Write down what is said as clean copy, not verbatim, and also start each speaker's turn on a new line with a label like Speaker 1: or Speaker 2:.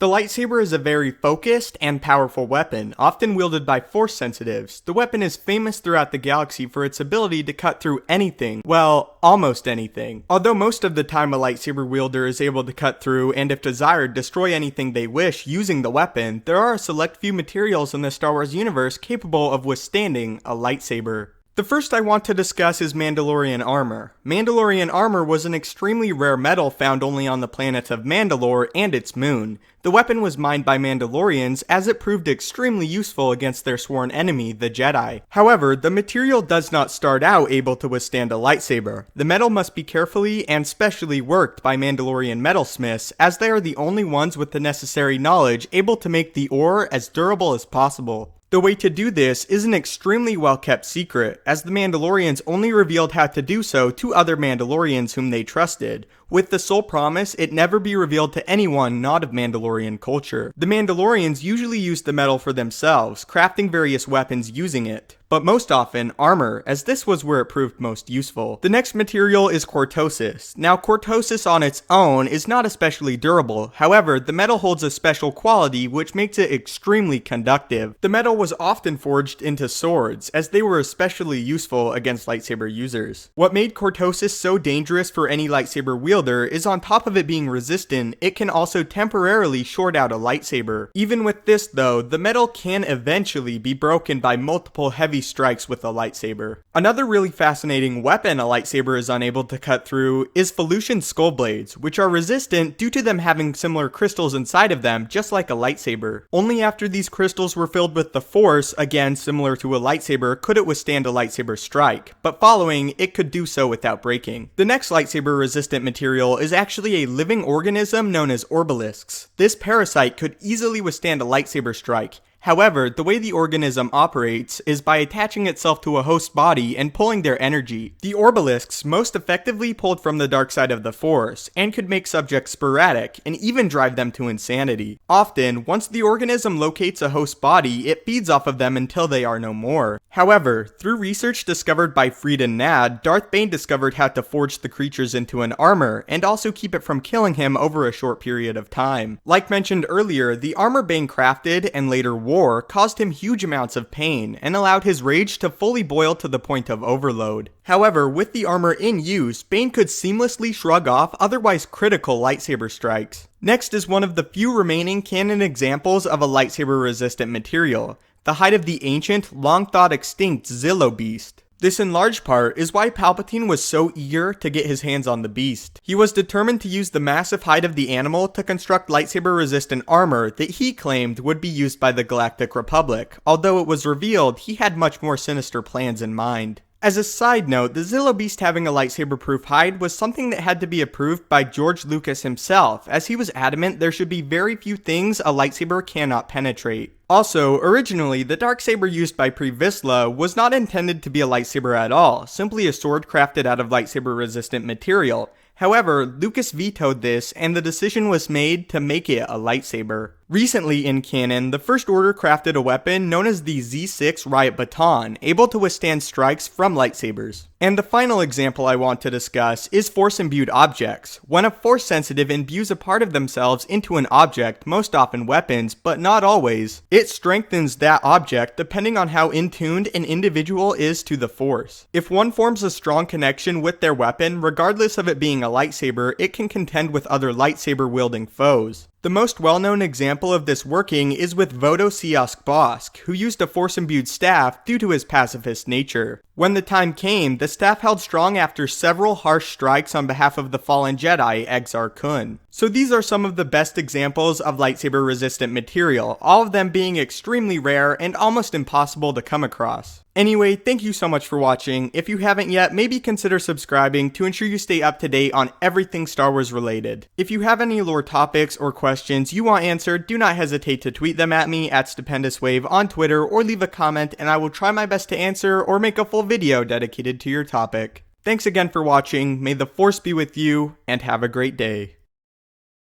Speaker 1: The lightsaber is a very focused and powerful weapon, often wielded by Force sensitives. The weapon is famous throughout the galaxy for its ability to cut through anything, well, almost anything. Although most of the time a lightsaber wielder is able to cut through and if desired destroy anything they wish using the weapon, there are a select few materials in the Star Wars universe capable of withstanding a lightsaber. The first I want to discuss is Mandalorian Armor. Mandalorian Armor was an extremely rare metal found only on the planet of Mandalore and its moon. The weapon was mined by Mandalorians as it proved extremely useful against their sworn enemy, the Jedi. However, the material does not start out able to withstand a lightsaber. The metal must be carefully and specially worked by Mandalorian metalsmiths, as they are the only ones with the necessary knowledge able to make the ore as durable as possible. The way to do this is an extremely well-kept secret, as the Mandalorians only revealed how to do so to other Mandalorians whom they trusted, with the sole promise it never be revealed to anyone not of Mandalorian culture. The Mandalorians usually used the metal for themselves, crafting various weapons using it, but most often armor, as this was where it proved most useful. The next material is cortosis. Now cortosis on its own is not especially durable, however the metal holds a special quality which makes it extremely conductive. The metal was often forged into swords, as they were especially useful against lightsaber users. What made cortosis so dangerous for any lightsaber wielder is on top of it being resistant, it can also temporarily short out a lightsaber. Even with this though, the metal can eventually be broken by multiple heavy strikes with a lightsaber. Another really fascinating weapon a lightsaber is unable to cut through is Felucian skull blades, which are resistant due to them having similar crystals inside of them, just like a lightsaber. Only after these crystals were filled with the Force, again similar to a lightsaber, could it withstand a lightsaber strike, but following, it could do so without breaking. The next lightsaber resistant material is actually a living organism known as orbalisks. This parasite could easily withstand a lightsaber strike. However, the way the organism operates is by attaching itself to a host body and pulling their energy. The orbalisks most effectively pulled from the dark side of the Force, and could make subjects sporadic, and even drive them to insanity. Often, once the organism locates a host body, it feeds off of them until they are no more. However, through research discovered by Freed and Nad, Darth Bane discovered how to forge the creatures into an armor, and also keep it from killing him over a short period of time. Like mentioned earlier, the armor Bane crafted and later wore caused him huge amounts of pain and allowed his rage to fully boil to the point of overload. However, with the armor in use, Bane could seamlessly shrug off otherwise critical lightsaber strikes. Next is one of the few remaining canon examples of a lightsaber resistant material, the hide of the ancient, long thought extinct Zillobeast. This in large part is why Palpatine was so eager to get his hands on the beast. He was determined to use the massive hide of the animal to construct lightsaber resistant armor that he claimed would be used by the Galactic Republic, although it was revealed he had much more sinister plans in mind. As a side note, the Zillobeast having a lightsaber-proof hide was something that had to be approved by George Lucas himself, as he was adamant there should be very few things a lightsaber cannot penetrate. Also, originally, the darksaber used by Pre Vizsla was not intended to be a lightsaber at all, simply a sword crafted out of lightsaber-resistant material. However, Lucas vetoed this, and the decision was made to make it a lightsaber. Recently in canon, the First Order crafted a weapon known as the Z6 Riot Baton, able to withstand strikes from lightsabers. And the final example I want to discuss is Force-imbued objects. When a Force-sensitive imbues a part of themselves into an object, most often weapons, but not always, it strengthens that object depending on how in tuned an individual is to the Force. If one forms a strong connection with their weapon, regardless of it being a lightsaber, it can contend with other lightsaber-wielding foes. The most well-known example of this working is with Vodo Siosk Bosk, who used a Force-imbued staff due to his pacifist nature. When the time came, the staff held strong after several harsh strikes on behalf of the fallen Jedi, Exar Kun. So these are some of the best examples of lightsaber-resistant material, all of them being extremely rare and almost impossible to come across. Anyway, thank you so much for watching. If you haven't yet, maybe consider subscribing to ensure you stay up to date on everything Star Wars related. If you have any lore topics or questions you want answered, do not hesitate to tweet them at me at Stupendous Wave on Twitter or leave a comment and I will try my best to answer or make a full video dedicated to your topic. Thanks again for watching, may the Force be with you, and have a great day.